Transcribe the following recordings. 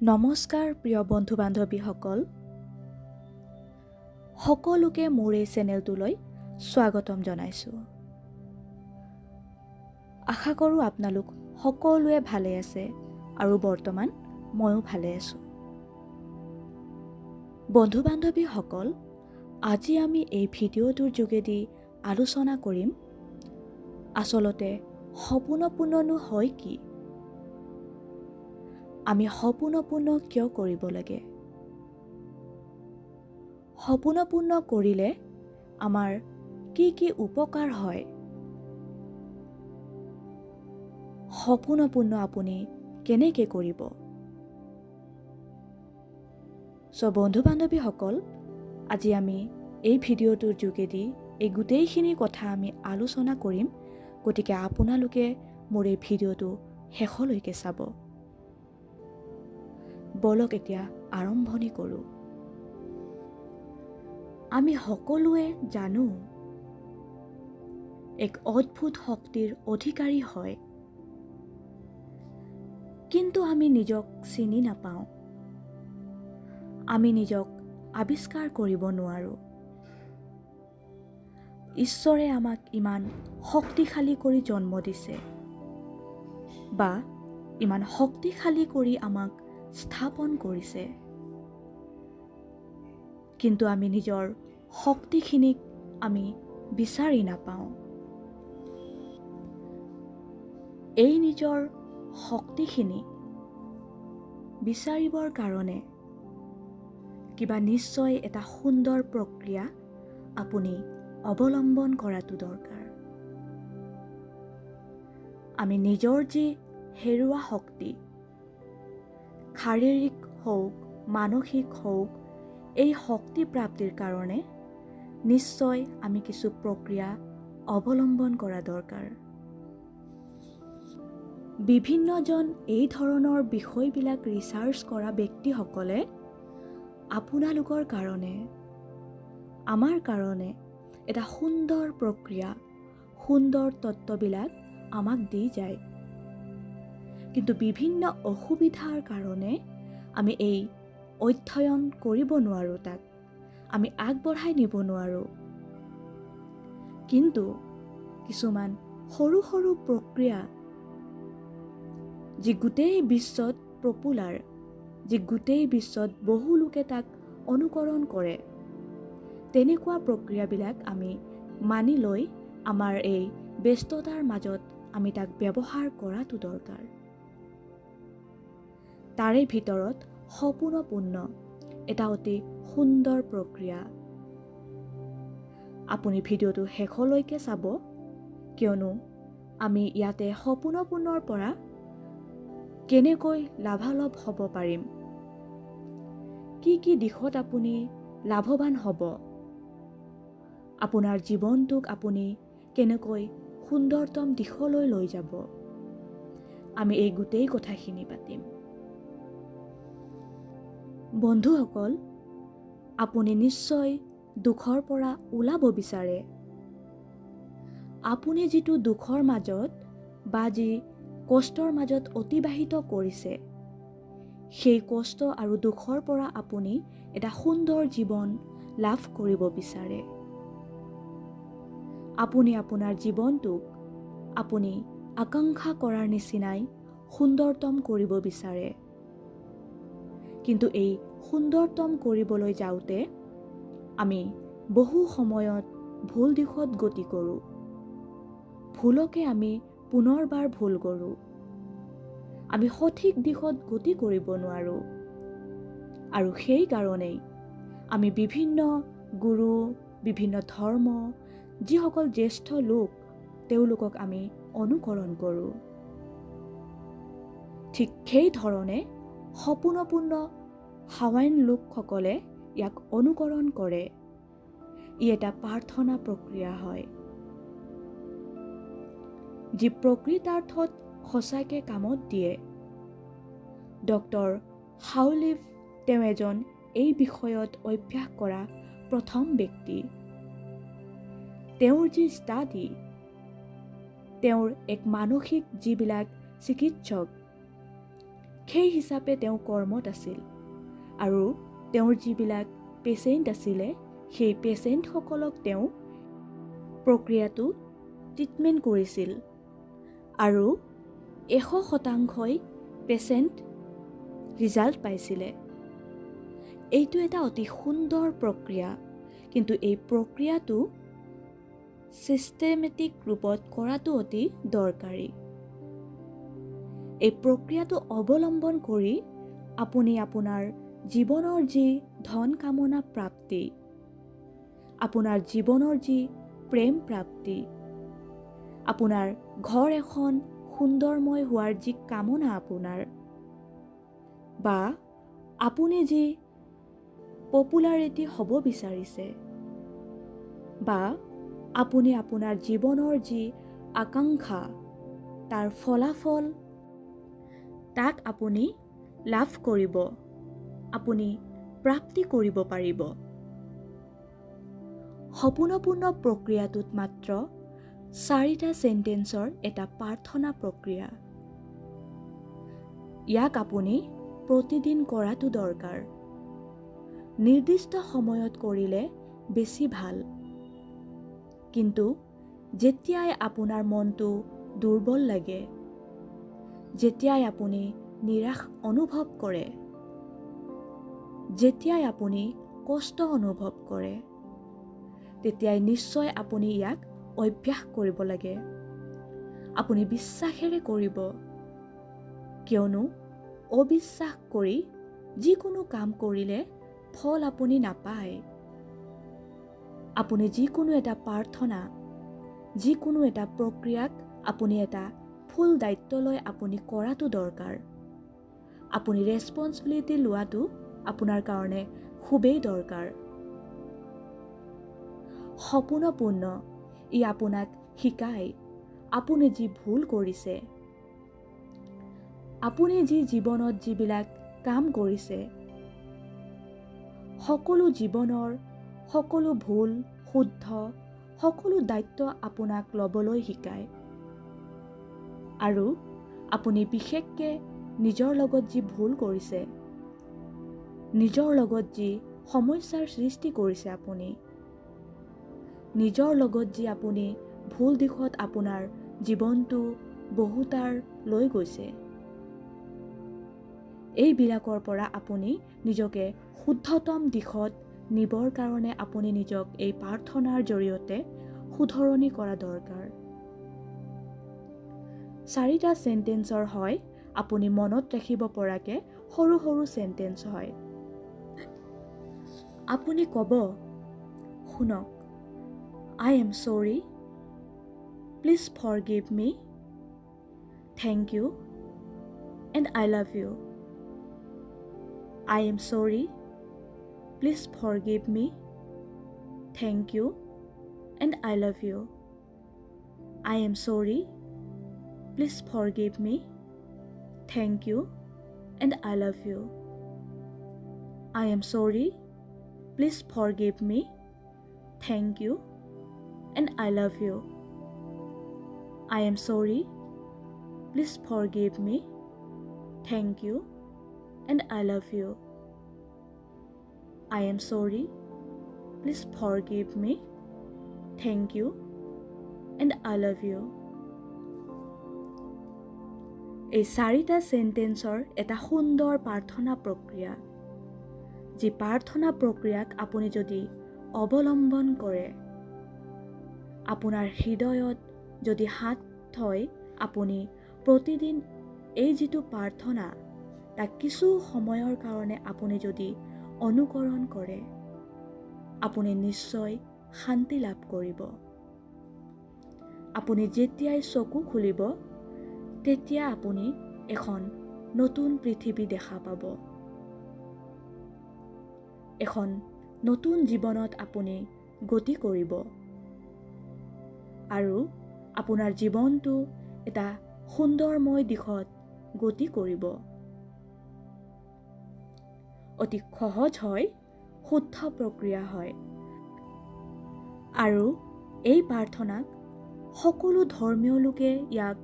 নমস্কাৰ প্ৰিয় বন্ধু বান্ধৱীসকল, সকলোকে মোৰ এই চেনেলটোলৈ স্বাগতম জনাইছোঁ। আশা কৰোঁ আপোনালোক সকলোৱে ভালে আছে আৰু বৰ্তমান ময়ো ভালে আছোঁ। বন্ধু বান্ধৱীসকল, আজি আমি এই ভিডিঅ'টোৰ যোগেদি আলোচনা কৰিম আচলতে সপোনপূৰ্ণনো হয় কি? আমি সপোনপূৰ্ণ কিয় কৰিব লাগে? সপোনপূৰ্ণ কৰিলে আমাৰ কি কি উপকাৰ হয়? সপোনপূৰ্ণ আপুনি কেনেকৈ কৰিব? বন্ধু বান্ধৱীসকল, আজি আমি এই ভিডিঅ'টোৰ যোগেদি এই গোটেইখিনি কথা আমি আলোচনা কৰিম। গতিকে আপোনালোকে মোৰ এই ভিডিঅ'টো শেষলৈকে চাব। বলক এতিয়া আৰম্ভণি কৰোঁ। আমি সকলোৱে জানো এক অদ্ভুত শক্তিৰ অধিকাৰী হয়, কিন্তু আমি নিজক চিনি নাপাওঁ। আমি নিজক আৱিষ্কাৰ কৰিব নোৱাৰোঁ। ঈশ্বৰে আমাক ইমান শক্তিশালী কৰি জন্ম দিছে বা ইমান শক্তিশালী কৰি আমাক স্থাপন কৰিছে, কিন্তু আমি নিজৰ শক্তিখিনিক আমি বিচাৰি নাপাওঁ। এই নিজৰ শক্তিখিনি বিচাৰিবৰ কাৰণে কিবা নিশ্চয় এটা সুন্দৰ প্ৰক্ৰিয়া আপুনি অৱলম্বন কৰাটো দৰকাৰ। আমি নিজৰ যি হেৰুৱা শক্তি, শাৰীৰিক হওক মানসিক হওক, এই শক্তি প্ৰাপ্তিৰ কাৰণে নিশ্চয় আমি কিছু প্ৰক্ৰিয়া অৱলম্বন কৰা দৰকাৰ। বিভিন্নজন এই ধৰণৰ বিষয়বিলাক ৰিচাৰ্চ কৰা ব্যক্তিসকলে আপোনালোকৰ কাৰণে, আমাৰ কাৰণে এটা সুন্দৰ প্ৰক্ৰিয়া, সুন্দৰ তত্ত্ববিলাক আমাক দি যায়। কিন্তু বিভিন্ন অসুবিধাৰ কাৰণে আমি এই অধ্যয়ন কৰিব নোৱাৰোঁ, তাক আমি আগবঢ়াই নিব নোৱাৰোঁ। কিন্তু কিছুমান সৰু সৰু প্ৰক্ৰিয়া যি গোটেই বিশ্বত পপুলাৰ, যি গোটেই বিশ্বত বহু লোকে তাক অনুকৰণ কৰে, তেনেকুৱা প্ৰক্ৰিয়াবিলাক আমি মানি লৈ আমাৰ এই ব্যস্ততাৰ মাজত আমি তাক ব্যৱহাৰ কৰাটো দৰকাৰ। তাৰে ভিতৰত সপোনপূৰ্ণ এটা অতি সুন্দৰ প্ৰক্ৰিয়া। আপুনি ভিডিঅ'টো শেষলৈকে চাব, কিয়নো আমি ইয়াতে সপোনপূৰ্ণৰ পৰা কেনেকৈ লাভালাভ হ'ব পাৰিম, কি কি দিশত আপুনি লাভৱান হ'ব, আপোনাৰ জীৱনটোক আপুনি কেনেকৈ সুন্দৰতম দিশলৈ লৈ যাব, আমি এই গোটেই কথাখিনি পাতিম। বন্ধুসকল, আপুনি নিশ্চয় দুখৰ পৰা ওলাব বিচাৰে। আপুনি যিটো দুখৰ মাজত বা যি কষ্টৰ মাজত অতিবাহিত কৰিছে, সেই কষ্ট আৰু দুখৰ পৰা আপুনি এটা সুন্দৰ জীৱন লাভ কৰিব বিচাৰে। আপুনি আপোনাৰ জীৱনটোক আপুনি আকাংক্ষা কৰাৰ নিচিনাই সুন্দৰতম কৰিব বিচাৰে। কিন্তু এই সুন্দৰতম কৰিবলৈ যাওঁতে আমি বহু সময়ত ভুল দিশত গতি কৰোঁ। ভুলকে আমি পুনৰবাৰ ভুল কৰোঁ। আমি সঠিক দিশত গতি কৰিব নোৱাৰোঁ। আৰু সেই কাৰণেই আমি বিভিন্ন গুৰু, বিভিন্ন ধৰ্ম, যিসকল জ্যেষ্ঠ লোক, তেওঁলোকক আমি অনুকৰণ কৰোঁ। ঠিক সেই ধৰণে সপোনপূৰ্ণ হাৱাইন লোকসকলে ইয়াক অনুকৰণ কৰে। ই এটা প্ৰাৰ্থনা প্ৰক্ৰিয়া হয়, যি প্ৰকৃতাৰ্থত সঁচাকৈ কামত দিয়ে। ডক্টৰ হাউলিভ, তেওঁ এজন এই বিষয়ত অভ্যাস কৰা প্ৰথম ব্যক্তি। তেওঁৰ যি ষ্টাডি, তেওঁৰ এক মানসিক যিবিলাক চিকিৎসক, সেই হিচাপে তেওঁ কৰ্মত আছিল আৰু তেওঁৰ যিবিলাক পেচেণ্ট আছিলে সেই পেচেণ্টসকলক তেওঁ প্ৰক্ৰিয়াটো ট্ৰিটমেণ্ট কৰিছিল আৰু 100% পেচেণ্ট ৰিজাল্ট পাইছিলে। এইটো এটা অতি সুন্দৰ প্ৰক্ৰিয়া, কিন্তু এই প্ৰক্ৰিয়াটো ছিষ্টেমেটিক ৰূপত কৰাটো অতি দৰকাৰী। এই প্ৰক্ৰিয়াটো অৱলম্বন কৰি আপুনি আপোনাৰ জীৱনৰ যি ধন কামনা প্ৰাপ্তি, আপোনাৰ জীৱনৰ যি প্ৰেম প্ৰাপ্তি, আপোনাৰ ঘৰ এখন সুন্দৰময় হোৱাৰ যি কামনা আপোনাৰ, বা আপুনি যি পপুলাৰিটি হ'ব বিচাৰিছে, বা আপুনি আপোনাৰ জীৱনৰ যি আকাংক্ষা তাৰ ফলাফল তাক আপুনি লাভ কৰিব, আপুনি প্ৰাপ্তি কৰিব পাৰিব। সপূৰ্ণ প্ৰক্ৰিয়াটোত মাত্ৰ 4টা চেণ্টেন্সৰ এটা প্ৰাৰ্থনা প্ৰক্ৰিয়া। ইয়াক আপুনি প্ৰতিদিন কৰাটো দৰকাৰ। নিৰ্দিষ্ট সময়ত কৰিলে বেছি ভাল। কিন্তু যেতিয়াই আপোনাৰ মনটো দুৰ্বল লাগে, যেতিয়াই আপুনি নিৰাশ অনুভৱ কৰে, যেতিয়াই আপুনি কষ্ট অনুভৱ কৰে, তেতিয়াই নিশ্চয় আপুনি ইয়াক অভ্যাস কৰিব লাগে। আপুনি বিশ্বাসেৰে কৰিব, কিয়নো অবিশ্বাস কৰি যিকোনো কাম কৰিলে ফল আপুনি নাপায়। আপুনি যিকোনো এটা প্ৰাৰ্থনা, যিকোনো এটা প্ৰক্ৰিয়াক আপুনি এটা ফুল দায়িত্ব লৈ আপুনি কৰাটো দৰকাৰ। আপুনি ৰেছপন্সিবিলিটি লোৱাটো আপোনাৰ কাৰণে খুবেই দৰকাৰ। সপূৰ্ণ ই আপোনাক শিকায় আপুনি যি ভুল কৰিছে, আপুনি যি জীৱনত যিবিলাক কাম কৰিছে, সকলো জীৱনৰ সকলো ভুল শুদ্ধ সকলো দায়িত্ব আপোনাক ল'বলৈ শিকায়। আৰু আপুনি বিশেষকৈ নিজৰ লগত যি ভুল কৰিছে, নিজৰ লগত যি সমস্যাৰ সৃষ্টি কৰিছে, আপুনি নিজৰ লগত যি আপুনি ভুল দিশত আপোনাৰ জীৱনটো বহুতাৰ লৈ গৈছে, এইবিলাকৰ পৰা আপুনি নিজকে শুদ্ধতম দিশত নিবৰ কাৰণে আপুনি নিজক এই প্ৰাৰ্থনাৰ জৰিয়তে শুধৰণি কৰা দৰকাৰ। 4টা চেণ্টেন্সৰ হয়, আপুনি মনত ৰাখিব পৰাকে সৰু সৰু চেণ্টেন্স হয়। আপুনি ক'ব, শুনক, I am sorry, please forgive me, thank you, and I love you. I am sorry, please forgive me, thank you, and I love you. I am sorry, please forgive me, thank you, and I love you. I am sorry, please forgive me, thank you, and I love you. I am sorry, please forgive me, thank you, and I love you. I am sorry, please forgive me, thank you, and I love you. এই 4টা চেণ্টেন্সৰ এটা সুন্দৰ প্ৰাৰ্থনা প্ৰক্ৰিয়া, যি প্ৰাৰ্থনা প্ৰক্ৰিয়াক আপুনি যদি অৱলম্বন কৰে, আপোনাৰ হৃদয়ত যদি হাত থয়, আপুনি প্ৰতিদিন এই যিটো প্ৰাৰ্থনা তাক কিছু সময়ৰ কাৰণে আপুনি যদি অনুকৰণ কৰে, আপুনি নিশ্চয় শান্তি লাভ কৰিব। আপুনি যেতিয়াই চকু খুলিব, তেতিয়া আপুনি এখন নতুন পৃথিৱী দেখা পাব। এখন নতুন জীৱনত আপুনি গতি কৰিব আৰু আপোনাৰ জীৱনটো এটা সুন্দৰময় দিশত গতি কৰিব। অতি সহজ হয়, শুদ্ধ প্ৰক্ৰিয়া হয়, আৰু এই প্ৰাৰ্থনাক সকলো ধৰ্মীয় লোকে ইয়াক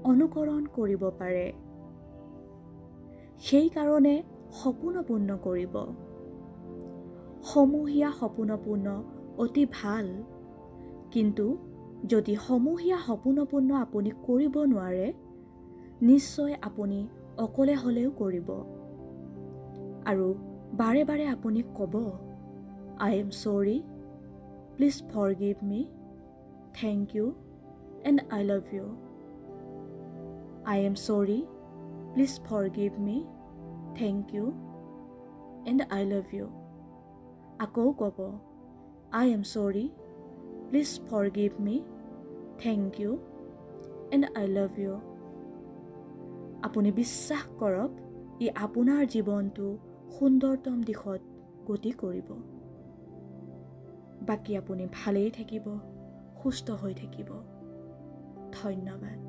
অনুকৰণ কৰিব পাৰে। সেইকাৰণে সপোন পূৰ্ণ কৰিব। সমূহীয়া সপোন পূৰ্ণ অতি ভাল, কিন্তু যদি সমূহীয়া সপোন পূৰ্ণ আপুনি কৰিব নোৱাৰে, নিশ্চয় আপুনি অকলে হ'লেও কৰিব। আৰু বাৰে বাৰে আপুনি ক'ব, I am sorry, please forgive me, thank you and I love you. I am sorry, please forgive me, thank you and I love you. আকৌ ক'ব, I am sorry, please forgive me, thank you and I love you. আপুনি বিশ্বাস কৰক, ই আপোনাৰ জীৱনটো সুন্দৰতম দিশত গতি কৰিব। বাকী আপুনি ভালেই থাকিব, সুস্থ হৈ থাকিব। ধন্যবাদ।